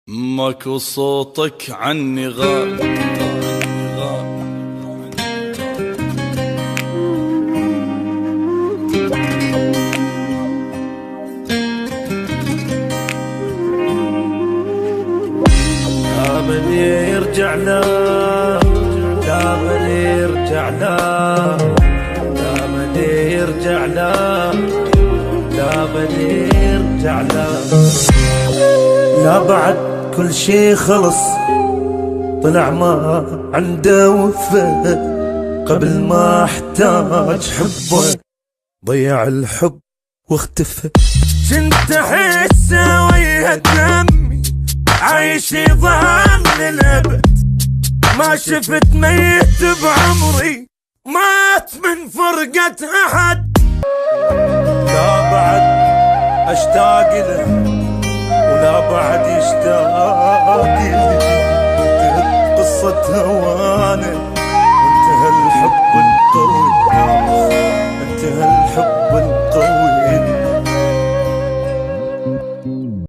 ماكو صوتك عني غاب. لا من يرجع لا، لا من يرجع لا، لا من يرجع لا، لا من يرجع لا. لا بعد كل شي خلص، طلع ما عنده وفاء. قبل ما احتاج حبه ضيع الحب واختفى. كنت احسه ويا دمي عايش يظهر للابد. ما شفت ميت بعمري مات من فرقة احد. لا بعد اشتاق له ولا بعد يشتاق لي. قصة هوانه